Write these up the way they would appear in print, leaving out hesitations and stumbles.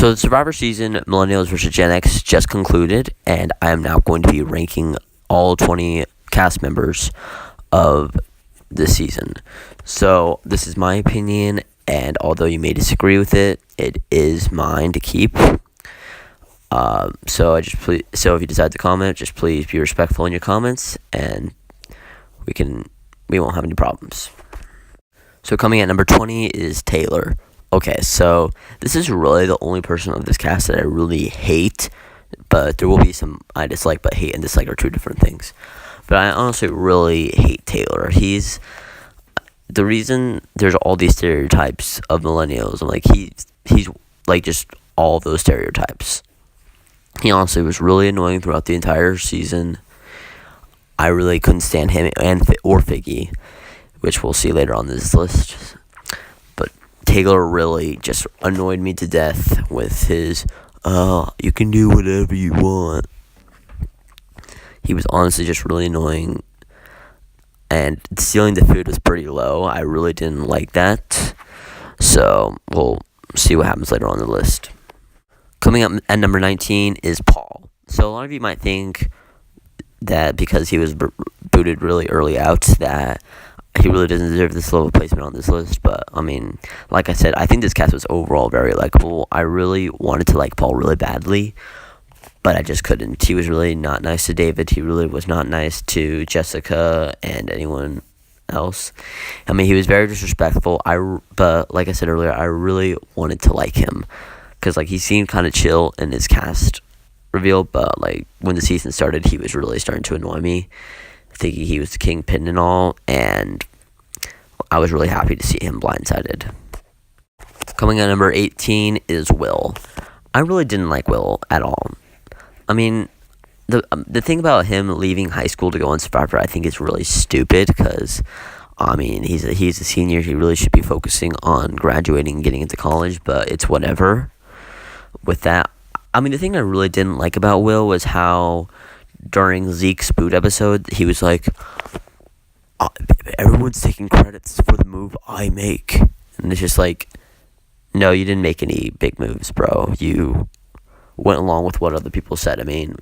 So the Survivor season, Millennials vs. Gen X, just concluded, and I am now going to be ranking all 20 cast members of this season. So this is my opinion, and although you may disagree with it, it is mine to keep. So if you decide to comment, just please be respectful in your comments, and we won't have any problems. So coming at number 20 is Taylor. Okay, so this is really the only person of this cast that I really hate, but there will be some I dislike, but hate and dislike are two different things. But I honestly really hate Taylor. He's the reason there's all these stereotypes of millennials. I'm like, he's like just all those stereotypes. He honestly was really annoying throughout the entire season. I really couldn't stand him or Figgy, which we'll see later on this list. But Taylor really just annoyed me to death with his, you can do whatever you want. He was honestly just really annoying. And stealing the food was pretty low. I really didn't like that. So we'll see what happens later on the list. Coming up at number 19 is Paul. So a lot of you might think that because he was booted really early out that he really doesn't deserve this level of placement on this list. But, I mean, like I said, I think this cast was overall very likable. I really wanted to like Paul really badly, but I just couldn't. He was really not nice to David. He really was not nice to Jessica and anyone else. I mean, he was very disrespectful. But like I said earlier, I really wanted to like him because like he seemed kind of chill in his cast reveal. But like when the season started, he was really starting to annoy me, thinking he was the kingpin and all. And I was really happy to see him blindsided. Coming at number 18 is Will. I really didn't like Will at all. I mean, the thing about him leaving high school to go on Survivor, I think is really stupid because, I mean, he's a senior. He really should be focusing on graduating and getting into college, but it's whatever. With that, I mean, the thing I really didn't like about Will was how during Zeke's boot episode, he was like, everyone's taking credits for the move I make. And it's just like, no, you didn't make any big moves, bro. You went along with what other people said. I mean,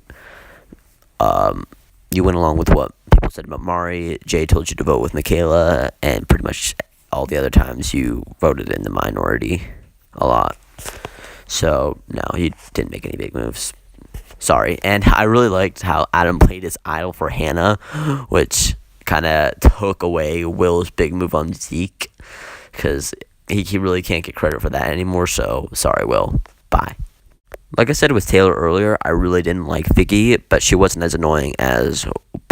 you went along with what people said about Mari. Jay told you to vote with Michaela, and pretty much all the other times you voted in the minority a lot. So, no, he didn't make any big moves. Sorry. And I really liked how Adam played his idol for Hannah, which kind of took away Will's big move on Zeke, because he really can't get credit for that anymore. So, sorry, Will. Bye. Like I said with Taylor earlier, I really didn't like Figgy, but she wasn't as annoying as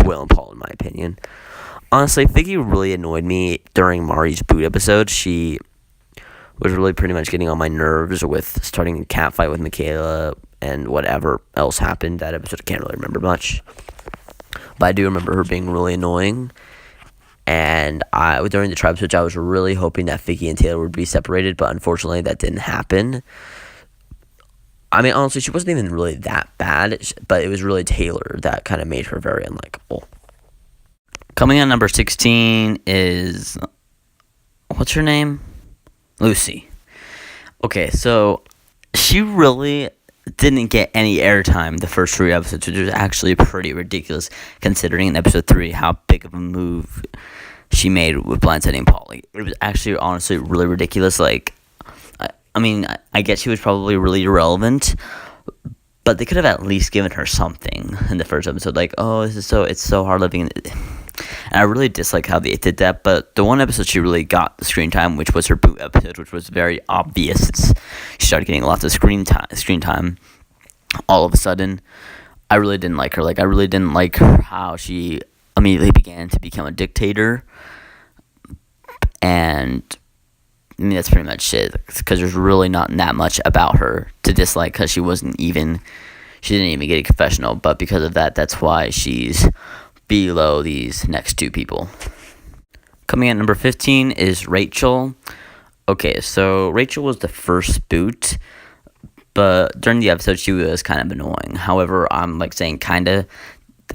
Will and Paul, in my opinion. Honestly, Figgy really annoyed me during Mari's boot episode. She was really pretty much getting on my nerves with starting a cat fight with Michaela and whatever else happened that episode. I can't really remember much, but I do remember her being really annoying. And during the tribe switch, I was really hoping that Figgy and Taylor would be separated, but unfortunately that didn't happen. I mean, honestly, she wasn't even really that bad, but it was really Taylor that kind of made her very unlikable. Coming on number 16 is, what's her name? Lucy. Okay, so she really didn't get any airtime the first 3 episodes, which was actually pretty ridiculous considering in episode 3 how big of a move she made with blindsiding Paul. Like, it was actually honestly really ridiculous. Like, I mean, I guess she was probably really irrelevant, but they could have at least given her something in the first episode. Like, oh, it's so hard living. And I really dislike how they did that. But the one episode she really got the screen time, which was her boot episode, which was very obvious. She started getting lots of screen time all of a sudden. I really didn't like her. Like, I really didn't like how she immediately began to become a dictator. And I mean, that's pretty much it, because there's really not that much about her to dislike, because she didn't even get a confessional, but because of that, that's why she's below these next 2 people. Coming at number 15 is Rachel. Okay, so Rachel was the first boot, but during the episode, she was kind of annoying. However, I'm like saying kind of,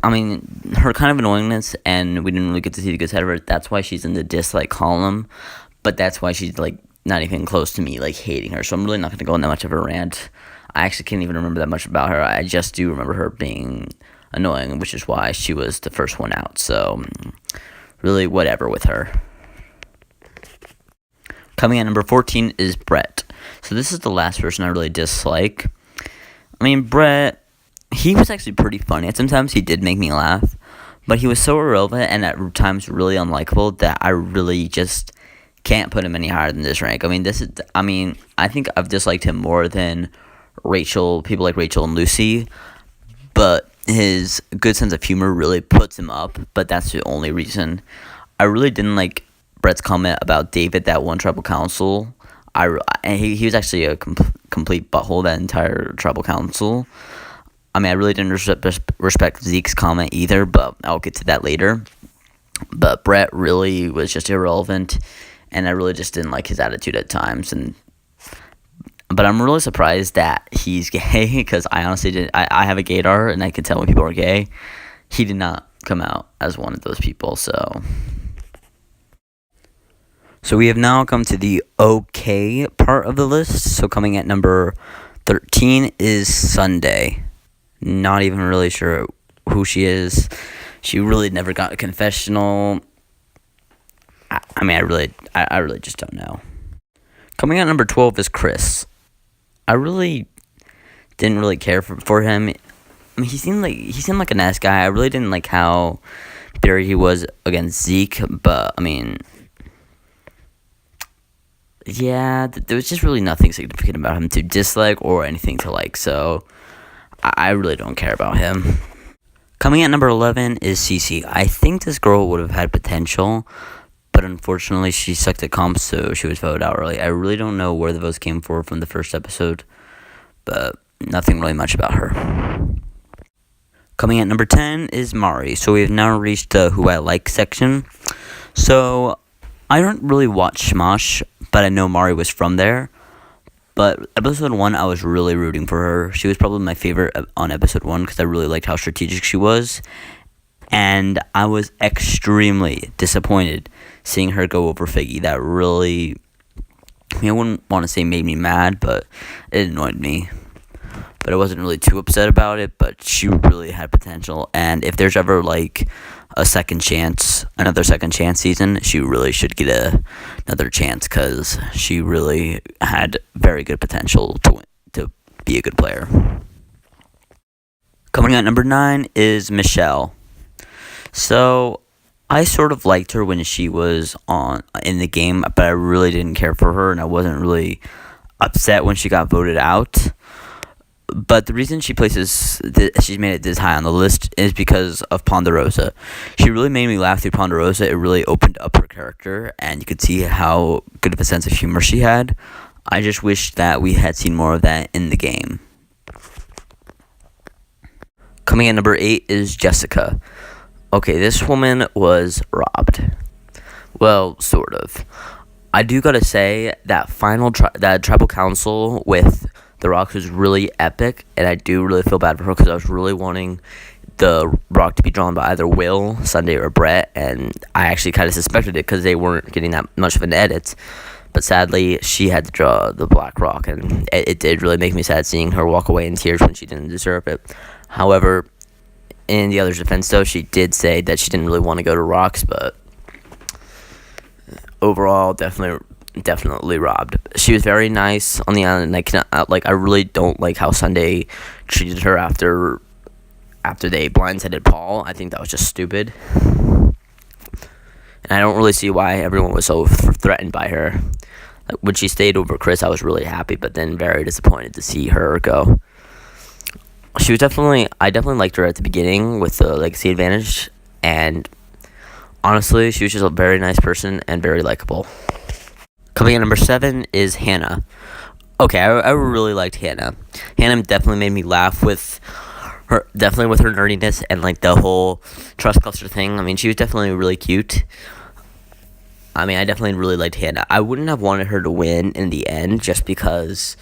I mean, her kind of annoyingness, and we didn't really get to see the good side of her, that's why she's in the dislike column. But that's why she's, like, not even close to me, like, hating her. So I'm really not going to go on that much of a rant. I actually can't even remember that much about her. I just do remember her being annoying, which is why she was the first one out. So, really, whatever with her. Coming at number 14 is Brett. So this is the last person I really dislike. I mean, Brett, he was actually pretty funny. Sometimes he did make me laugh. But he was so irrelevant and at times really unlikable that I really just can't put him any higher than this rank. I think I've disliked him more than Rachel, people like Rachel and Lucy. But his good sense of humor really puts him up. But that's the only reason. I really didn't like Brett's comment about David, that one tribal council. He was actually a complete butthole, that entire tribal council. I mean, I really didn't respect Zeke's comment either, but I'll get to that later. But Brett really was just irrelevant, and I really just didn't like his attitude at times. But I'm really surprised that he's gay, because I honestly didn't. I have a gaydar, and I can tell when people are gay. He did not come out as one of those people, so we have now come to the okay part of the list. So coming at number 13 is Sunday. Not even really sure who she is. She really never got a confessional. I really just don't know. Coming at number 12 is Chris. I really didn't really care for him. I mean, he seemed like a nice guy. I really didn't like how bitter he was against Zeke, but I mean, yeah, there was just really nothing significant about him to dislike or anything to like, so I really don't care about him. Coming at number 11 is Cece. I think this girl would have had potential, but unfortunately she sucked at comps, so she was voted out early. I really don't know where the votes came from the first episode, but nothing really much about her. Coming at number 10 is Mari. So we have now reached the Who I Like section. So I don't really watch Smosh, but I know Mari was from there. But episode 1, I was really rooting for her. She was probably my favorite on episode 1 because I really liked how strategic she was. And I was extremely disappointed seeing her go over Figgy. That really, I wouldn't want to say made me mad, but it annoyed me. But I wasn't really too upset about it, but she really had potential. And if there's ever, like, another second chance season, she really should get another chance because she really had very good potential to be a good player. Coming at number 9 is Michelle. So I sort of liked her when she was in the game, but I really didn't care for her, and I wasn't really upset when she got voted out. But the reason she's made it this high on the list is because of Ponderosa. She really made me laugh through Ponderosa. It really opened up her character, and you could see how good of a sense of humor she had. I just wish that we had seen more of that in the game. Coming at number 8 is Jessica. Okay, this woman was robbed. Well, sort of. I do gotta say that that tribal council with The Rock was really epic, and I do really feel bad for her because I was really wanting The Rock to be drawn by either Will, Sunday, or Brett, and I actually kind of suspected it because they weren't getting that much of an edit. But sadly, she had to draw the Black Rock, and it did really make me sad seeing her walk away in tears when she didn't deserve it. However, in the other's defense, though, she did say that she didn't really want to go to Rocks, but overall, definitely robbed. She was very nice on the island, and I really don't like how Sunday treated her after they blindsided Paul. I think that was just stupid. And I don't really see why everyone was so threatened by her. Like, when she stayed over Chris, I was really happy, but then very disappointed to see her go. I definitely liked her at the beginning with the legacy advantage, and honestly, she was just a very nice person and very likable. Coming at number 7 is Hannah. Okay, I really liked Hannah. Hannah definitely made me laugh with her nerdiness and like the whole trust cluster thing. I mean, she was definitely really cute. I mean, I definitely really liked Hannah. I wouldn't have wanted her to win in the end just because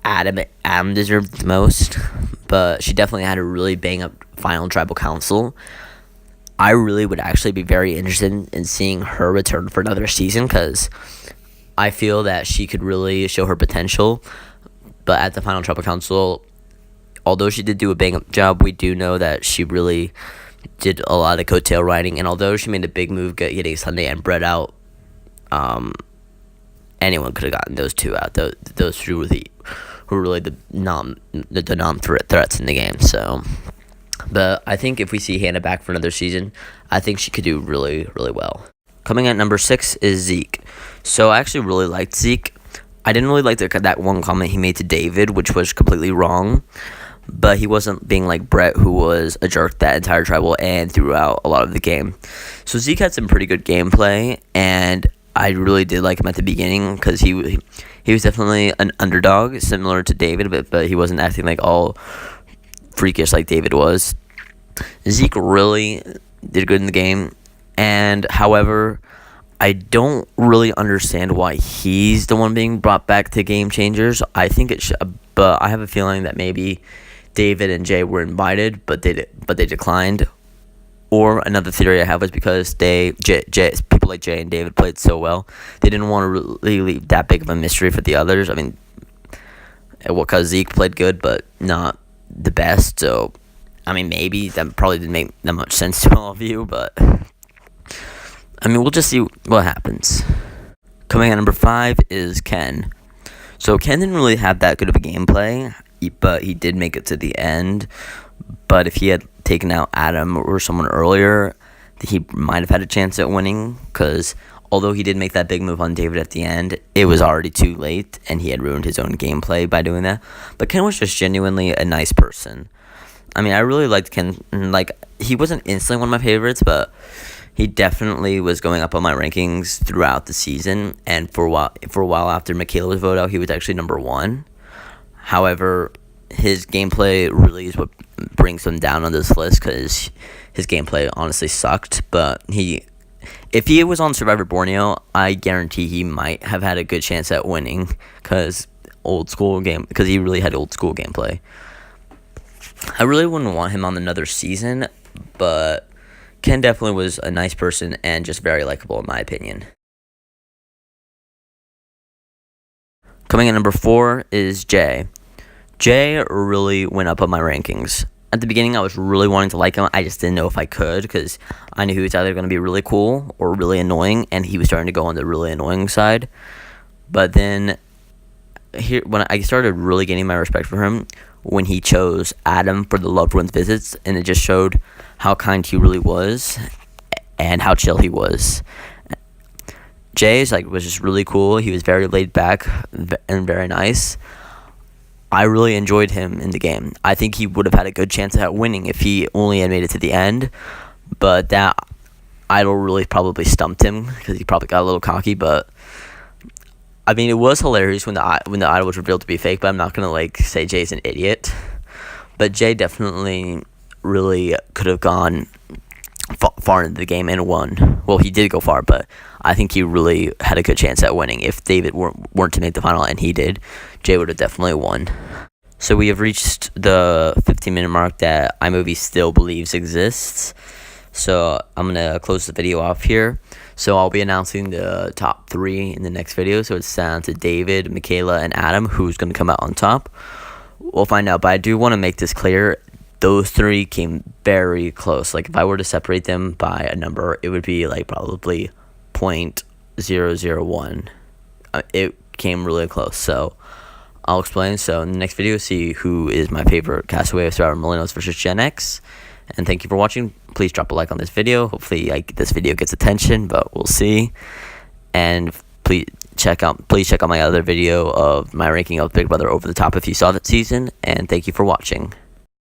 Adam deserved the most, but she definitely had a really bang-up final tribal council. I really would actually be very interested in seeing her return for another season because I feel that she could really show her potential. But at the final Tribal Council, although she did do a bang-up job, we do know that she really did a lot of coattail riding. And although she made a big move getting Sunday and Brett out, anyone could have gotten those two out. Those two were really the non-threats in the game. So, but I think if we see Hannah back for another season, I think she could do really, really well. Coming at number 6 is Zeke. So I actually really liked Zeke. I didn't really like that one comment he made to David, which was completely wrong. But he wasn't being like Brett, who was a jerk that entire tribal and throughout a lot of the game. So Zeke had some pretty good gameplay, and I really did like him at the beginning because he was definitely an underdog, similar to David, but he wasn't acting like all freakish like David was. Zeke really did good in the game, and however, I don't really understand why he's the one being brought back to Game Changers. I think it should, but I have a feeling that maybe David and Jay were invited, but they declined. Or another theory I have was because people like Jay and David played so well, they didn't want to really leave that big of a mystery for the others. I mean, because Zeke played good, but not the best. So, I mean, maybe that probably didn't make that much sense to all of you, but I mean, we'll just see what happens. Coming at number 5 is Ken. So Ken didn't really have that good of a gameplay, but he did make it to the end. But if he had taken out Adam or someone earlier, he might have had a chance at winning, because although he did make that big move on David at the end, it was already too late, and he had ruined his own gameplay by doing that. But Ken was just genuinely a nice person. I mean, I really liked Ken. Like, he wasn't instantly one of my favorites, but he definitely was going up on my rankings throughout the season. And for a while after Michaela was voted out, he was actually number 1. However, his gameplay really is what brings him down on this list, because his gameplay honestly sucked. But if he was on Survivor Borneo, I guarantee he might have had a good chance at winning, because he really had old school gameplay. I really wouldn't want him on another season, but Ken definitely was a nice person and just very likable in my opinion. Coming in number 4 is Jay. Jay really went up on my rankings. At the beginning, I was really wanting to like him. I just didn't know if I could, because I knew he was either going to be really cool or really annoying, and he was starting to go on the really annoying side. But then, when I started really gaining my respect for him, when he chose Adam for the loved ones visits, and it just showed how kind he really was and how chill he was. Jay was just really cool. He was very laid back and very nice. I really enjoyed him in the game. I think he would have had a good chance at winning if he only had made it to the end, but that idol really probably stumped him, because he probably got a little cocky. But I mean, it was hilarious when the idol was revealed to be fake, but I'm not gonna say Jay's an idiot. But Jay definitely really could have gone far into the game and won. Well, he did go far, but I think he really had a good chance at winning. If David weren't to make the final and he did, Jay would have definitely won. So we have reached the 15-minute mark that Imovie still believes exists. So I'm going to close the video off here. So I'll be announcing the top 3 in the next video. So it's down to David, Michaela, and Adam, who's going to come out on top. We'll find out, but I do want to make this clear. Those 3 came very close. If I were to separate them by a number, it would be probably 0.001. It came really close, so I'll explain. So in the next video, see who is my favorite castaway of Survivor Millenials versus Gen X. And thank you for watching. Please drop a like on this video. Hopefully this video gets attention, but we'll see. And please check out my other video of my ranking of Big Brother Over the Top if you saw that season. And thank you for watching.